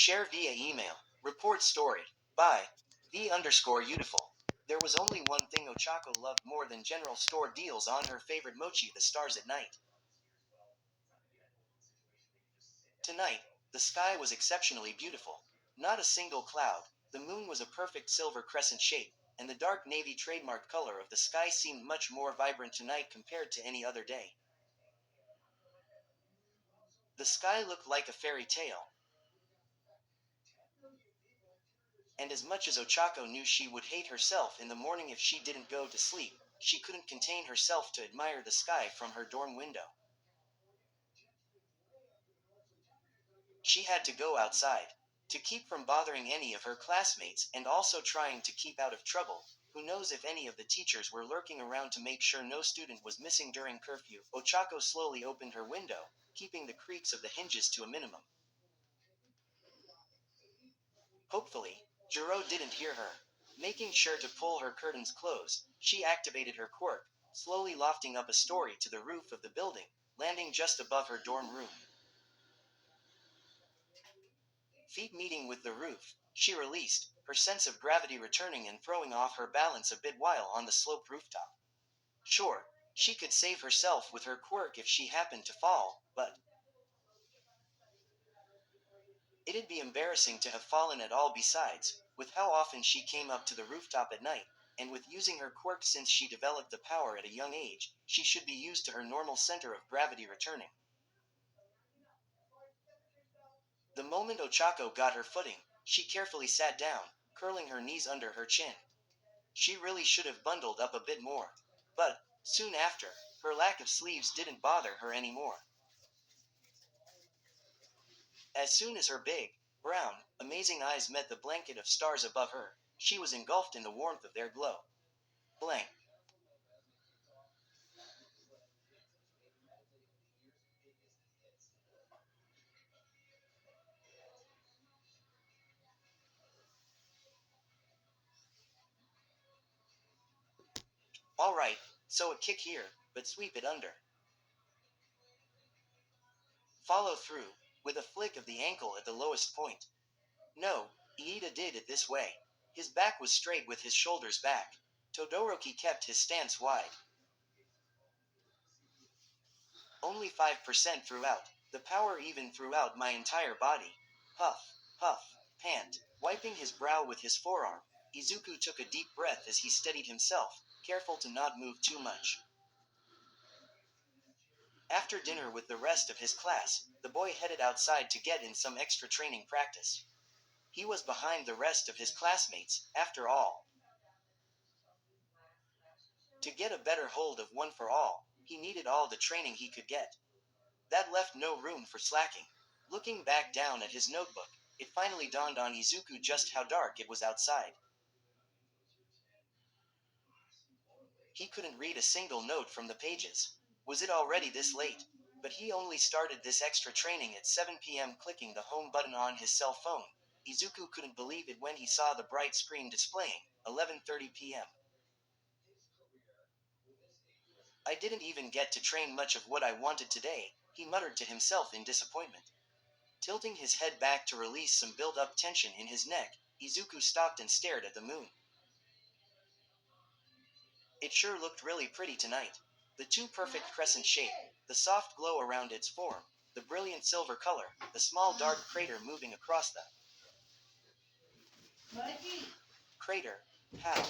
Share via email. Report story. By the_beautiful. There was only one thing Ochako loved more than general store deals on her favorite mochi, the stars at night. Tonight, the sky was exceptionally beautiful. Not a single cloud. The moon was a perfect silver crescent shape, and the dark navy trademark color of the sky seemed much more vibrant tonight compared to any other day. The sky looked like a fairy tale. And as much as Ochako knew she would hate herself in the morning if she didn't go to sleep, she couldn't contain herself to admire the sky from her dorm window. She had to go outside. To keep from bothering any of her classmates and also trying to keep out of trouble. Who knows if any of the teachers were lurking around to make sure no student was missing during curfew. Ochako slowly opened her window, keeping the creaks of the hinges to a minimum. Hopefully, Jiro didn't hear her. Making sure to pull her curtains close, she activated her quirk, slowly lofting up a story to the roof of the building, landing just above her dorm room. Feet meeting with the roof, she released, her sense of gravity returning and throwing off her balance a bit while on the sloped rooftop. Sure, she could save herself with her quirk if she happened to fall, but it'd be embarrassing to have fallen at all. Besides, with how often she came up to the rooftop at night, and with using her quirk since she developed the power at a young age, she should be used to her normal center of gravity returning. The moment Ochako got her footing, she carefully sat down, curling her knees under her chin. She really should have bundled up a bit more. But, soon after, her lack of sleeves didn't bother her anymore. As soon as her big, brown, amazing eyes met the blanket of stars above her, she was engulfed in the warmth of their glow. Blank. Alright, so a kick here, but sweep it under. Follow through, with a flick of the ankle at the lowest point. No, Iida did it this way. His back was straight with his shoulders back. Todoroki kept his stance wide. Only 5% throughout. The power even throughout my entire body. Huff, huff, pant. Wiping his brow with his forearm, Izuku took a deep breath as he steadied himself, careful to not move too much. After dinner with the rest of his class, the boy headed outside to get in some extra training practice. He was behind the rest of his classmates, after all. To get a better hold of One for All, he needed all the training he could get. That left no room for slacking. Looking back down at his notebook, it finally dawned on Izuku just how dark it was outside. He couldn't read a single note from the pages. Was it already this late? But he only started this extra training at 7 p.m. Clicking the home button on his cell phone, Izuku couldn't believe it when he saw the bright screen displaying 11:30 p.m. I didn't even get to train much of what I wanted today, he muttered to himself in disappointment. Tilting his head back to release some built-up tension in his neck, Izuku stopped and stared at the moon. It sure looked really pretty tonight. The two perfect crescent shape, the soft glow around its form, the brilliant silver color, the small dark crater moving across the crater. How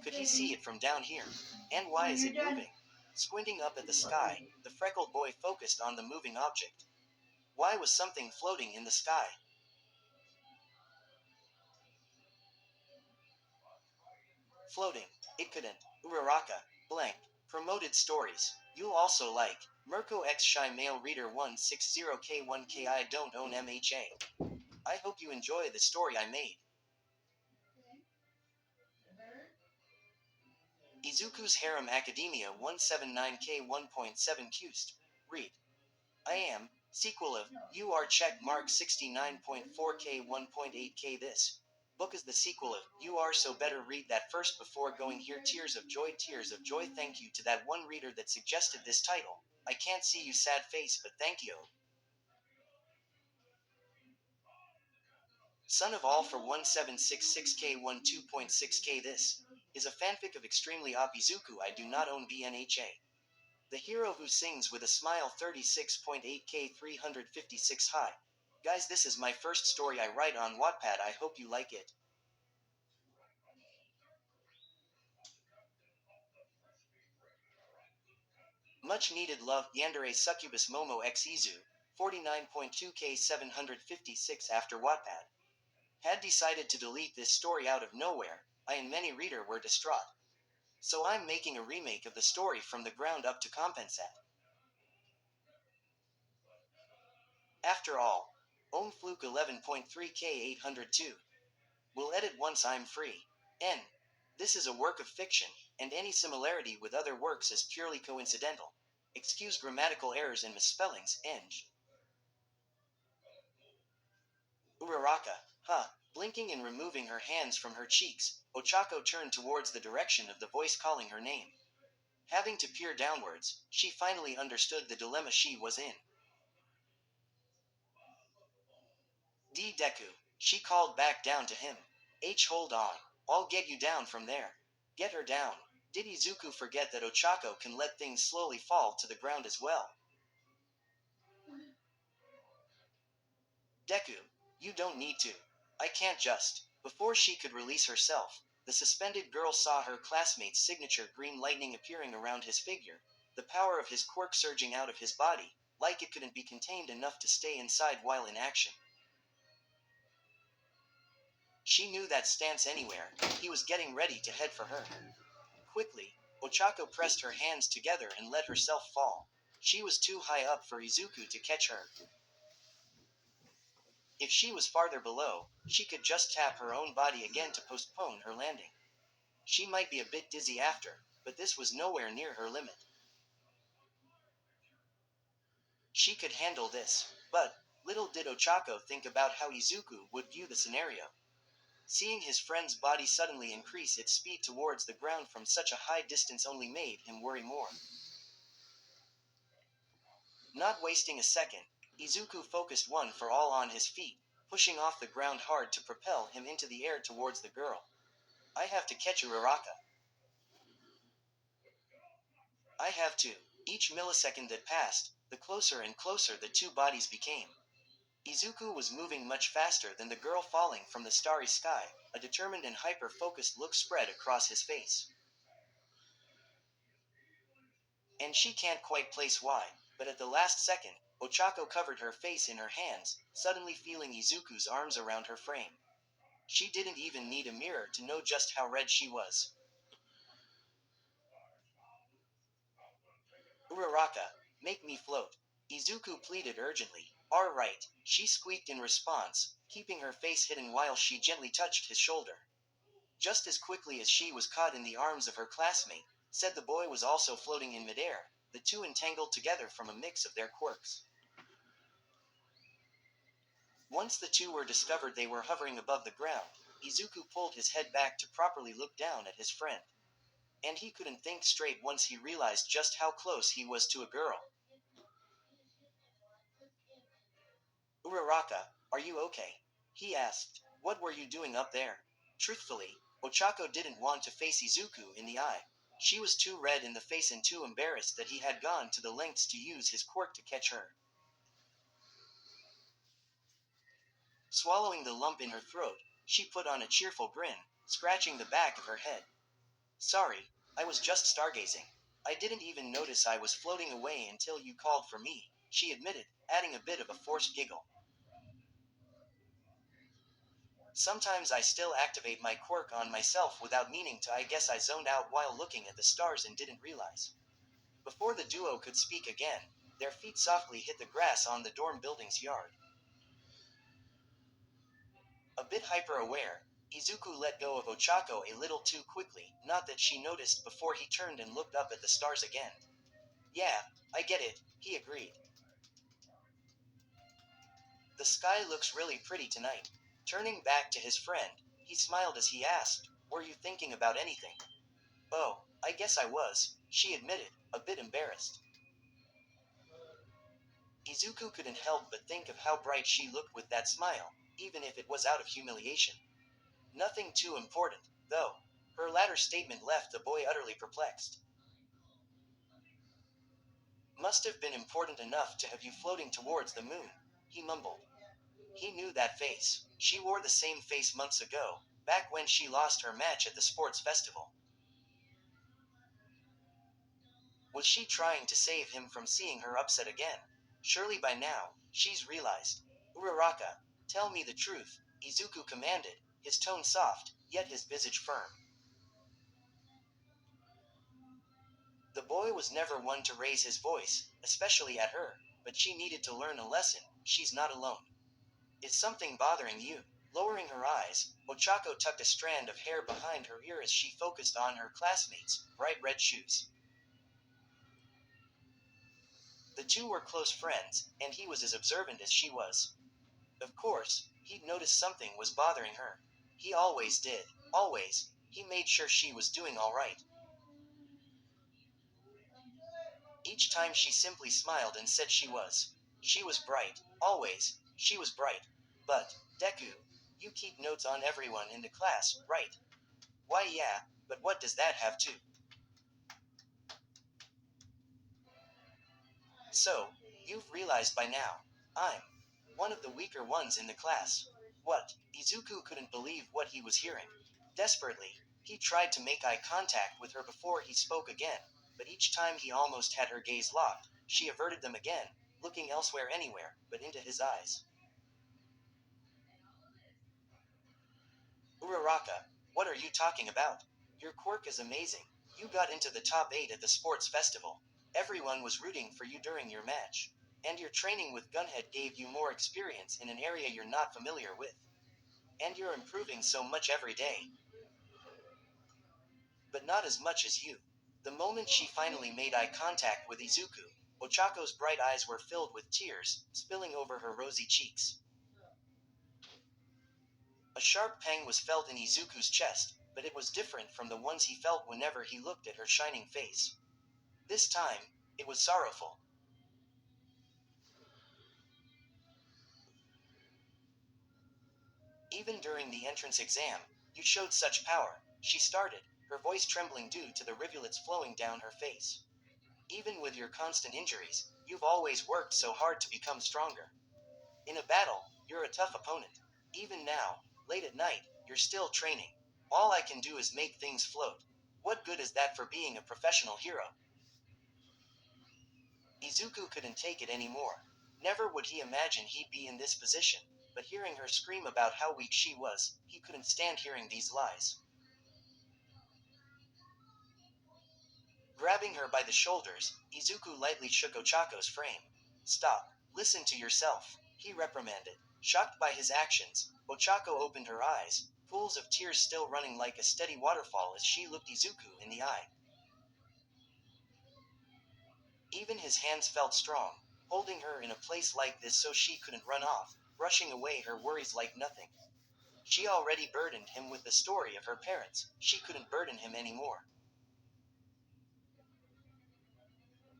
could he see it from down here? And why is it moving? Squinting up at the sky, the freckled boy focused on the moving object. Why was something floating in the sky? Floating. It couldn't. Uraraka. Blank. Promoted stories. You'll also like. Mirko X Shy Male Reader 160K1K. I don't own MHA. I hope you enjoy the story I made. Izuku's Harem Academia 179K 1.7 Cust. Read. I am. Sequel of You Are check mark 69.4K 1.8K. This book is the sequel of You Are, so better read that first before going here. Tears of joy, tears of joy. Thank you to that one reader that suggested this title. I can't see you sad face, but thank you. Son of all for 1766K12.6K. This is a fanfic of extremely OP Izuku. I do not own BNHA. The hero who sings with a smile 36.8K 356. Hi. Guys, this is my first story I write on Wattpad. I hope you like it. Much needed love. Yandere Succubus Momo X Izu. 49.2K 756 after Wattpad had decided to delete this story out of nowhere. I and many reader were distraught. So I'm making a remake of the story from the ground up to compensate. After all, Ohm Fluke 11.3K 802. Will edit once I'm free. N. This is a work of fiction, and any similarity with other works is purely coincidental. Excuse grammatical errors and misspellings. Eng. Uraraka. Huh. Blinking and removing her hands from her cheeks, Ochako turned towards the direction of the voice calling her name. Having to peer downwards, she finally understood the dilemma she was in. D. Deku. She called back down to him. Hold on. I'll get you down from there. Get her down. Did Izuku forget that Ochako can let things slowly fall to the ground as well? Deku, you don't need to. I can't just. Before she could release herself, the suspended girl saw her classmate's signature green lightning appearing around his figure, the power of his quirk surging out of his body, like it couldn't be contained enough to stay inside while in action. She knew that stance anywhere. He was getting ready to head for her. Quickly, Ochako pressed her hands together and let herself fall. She was too high up for Izuku to catch her. If she was farther below, she could just tap her own body again to postpone her landing. She might be a bit dizzy after, but this was nowhere near her limit. She could handle this, but little did Ochako think about how Izuku would view the scenario. Seeing his friend's body suddenly increase its speed towards the ground from such a high distance only made him worry more. Not wasting a second, Izuku focused one for all on his feet, pushing off the ground hard to propel him into the air towards the girl. I have to catch Uraraka. I have to. Each millisecond that passed, the closer and closer the two bodies became. Izuku was moving much faster than the girl falling from the starry sky, a determined and hyper-focused look spread across his face. And she can't quite place why, but at the last second, Ochako covered her face in her hands, suddenly feeling Izuku's arms around her frame. She didn't even need a mirror to know just how red she was. Uraraka, make me float. Izuku pleaded urgently. All right, she squeaked in response, keeping her face hidden while she gently touched his shoulder. Just as quickly as she was caught in the arms of her classmate, said the boy was also floating in midair, the two entangled together from a mix of their quirks. Once the two were discovered they were hovering above the ground, Izuku pulled his head back to properly look down at his friend. And he couldn't think straight once he realized just how close he was to a girl. Uraraka, are you okay? He asked. What were you doing up there? Truthfully, Ochako didn't want to face Izuku in the eye. She was too red in the face and too embarrassed that he had gone to the lengths to use his quirk to catch her. Swallowing the lump in her throat, she put on a cheerful grin, scratching the back of her head. Sorry, I was just stargazing. I didn't even notice I was floating away until you called for me, she admitted, adding a bit of a forced giggle. Sometimes I still activate my quirk on myself without meaning to. I guess I zoned out while looking at the stars and didn't realize. Before the duo could speak again, their feet softly hit the grass on the dorm building's yard. A bit hyper-aware, Izuku let go of Ochako a little too quickly, not that she noticed before he turned and looked up at the stars again. Yeah, I get it, he agreed. The sky looks really pretty tonight. Turning back to his friend, he smiled as he asked, were you thinking about anything? Oh, I guess I was, she admitted, a bit embarrassed. Izuku couldn't help but think of how bright she looked with that smile, even if it was out of humiliation. Nothing too important, though. Her latter statement left the boy utterly perplexed. Must have been important enough to have you floating towards the moon, he mumbled. He knew that face. She wore the same face months ago, back when she lost her match at the sports festival. Was she trying to save him from seeing her upset again? Surely by now, she's realized. Uraraka, tell me the truth, Izuku commanded, his tone soft, yet his visage firm. The boy was never one to raise his voice, especially at her, but she needed to learn a lesson. She's not alone. Is something bothering you? Lowering her eyes, Ochako tucked a strand of hair behind her ear as she focused on her classmate's bright red shoes. The two were close friends, and he was as observant as she was. Of course, he'd noticed something was bothering her. He always did. Always. He made sure she was doing all right. Each time she simply smiled and said she was. She was bright. Always. She was bright. But, Deku, you keep notes on everyone in the class, right? Why yeah, but what does that have to? So, you've realized by now, I'm one of the weaker ones in the class. What? Izuku couldn't believe what he was hearing. Desperately, he tried to make eye contact with her before he spoke again, but each time he almost had her gaze locked, she averted them again, looking elsewhere anywhere, but into his eyes. Uraraka, what are you talking about? Your quirk is amazing. You got into the top 8 at the sports festival. Everyone was rooting for you during your match. And your training with Gunhead gave you more experience in an area you're not familiar with. And you're improving so much every day. But not as much as you. The moment she finally made eye contact with Izuku, Ochako's bright eyes were filled with tears, spilling over her rosy cheeks. A sharp pang was felt in Izuku's chest, but it was different from the ones he felt whenever he looked at her shining face. This time, it was sorrowful. Even during the entrance exam, you showed such power, she started, her voice trembling due to the rivulets flowing down her face. Even with your constant injuries, you've always worked so hard to become stronger. In a battle, you're a tough opponent. Even now, late at night, you're still training. All I can do is make things float. What good is that for being a professional hero? Izuku couldn't take it anymore. Never would he imagine he'd be in this position, but hearing her scream about how weak she was, he couldn't stand hearing these lies. Grabbing her by the shoulders, Izuku lightly shook Ochako's frame. Stop. Listen to yourself, he reprimanded. Shocked by his actions, Ochako opened her eyes, pools of tears still running like a steady waterfall as she looked Izuku in the eye. Even his hands felt strong, holding her in a place like this so she couldn't run off, brushing away her worries like nothing. She already burdened him with the story of her parents, she couldn't burden him anymore.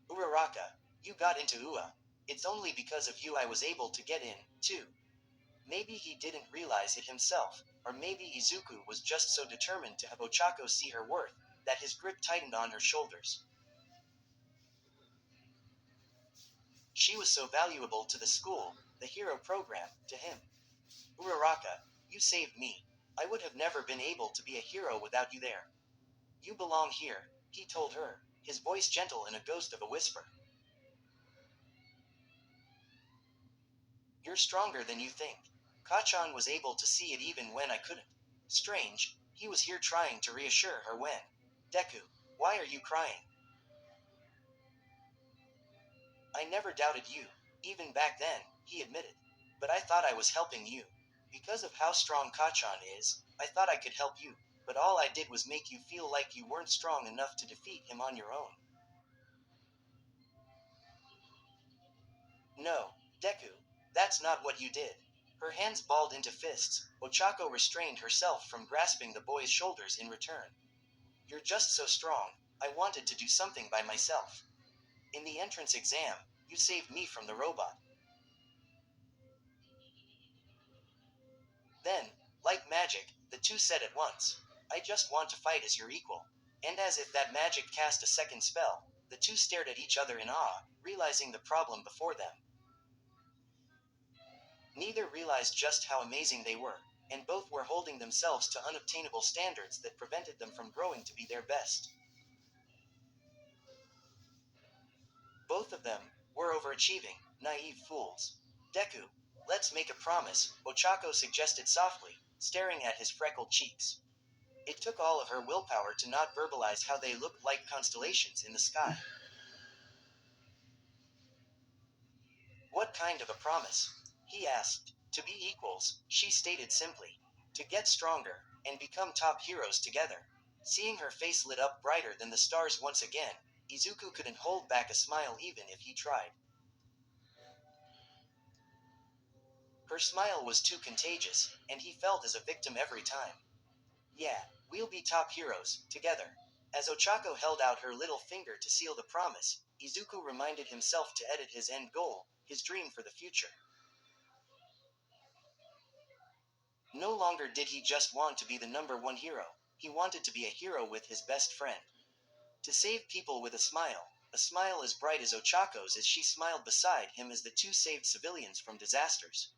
Uraraka, you got into Ua. It's only because of you I was able to get in, too. Maybe he didn't realize it himself, or maybe Izuku was just so determined to have Ochako see her worth, that his grip tightened on her shoulders. She was so valuable to the school, the hero program, to him. Uraraka, you saved me. I would have never been able to be a hero without you there. You belong here, he told her, his voice gentle in a ghost of a whisper. You're stronger than you think. Kachan was able to see it even when I couldn't. Strange, he was here trying to reassure her when. Deku, why are you crying? I never doubted you, even back then, he admitted. But I thought I was helping you. Because of how strong Kachan is, I thought I could help you, but all I did was make you feel like you weren't strong enough to defeat him on your own. No, Deku, that's not what you did. Her hands balled into fists, Ochako restrained herself from grasping the boy's shoulders in return. You're just so strong, I wanted to do something by myself. In the entrance exam, you saved me from the robot. Then, like magic, the two said at once, "I just want to fight as your equal." And as if that magic cast a second spell, the two stared at each other in awe, realizing the problem before them. Neither realized just how amazing they were, and both were holding themselves to unobtainable standards that prevented them from growing to be their best. Both of them were overachieving, naive fools. "Deku, let's make a promise," Ochako suggested softly, staring at his freckled cheeks. It took all of her willpower to not verbalize how they looked like constellations in the sky. "What kind of a promise?" he asked. "To be equals," she stated simply. "To get stronger, and become top heroes together." Seeing her face lit up brighter than the stars once again, Izuku couldn't hold back a smile even if he tried. Her smile was too contagious, and he felt as a victim every time. "Yeah, we'll be top heroes, together." As Ochako held out her little finger to seal the promise, Izuku reminded himself to edit his end goal, his dream for the future. No longer did he just want to be the number one hero, he wanted to be a hero with his best friend. To save people with a smile as bright as Ochako's as she smiled beside him as the two saved civilians from disasters.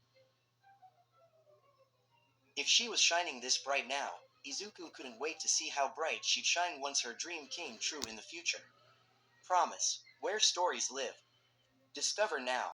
If she was shining this bright now, Izuku couldn't wait to see how bright she'd shine once her dream came true in the future. Promise, where stories live. Discover now.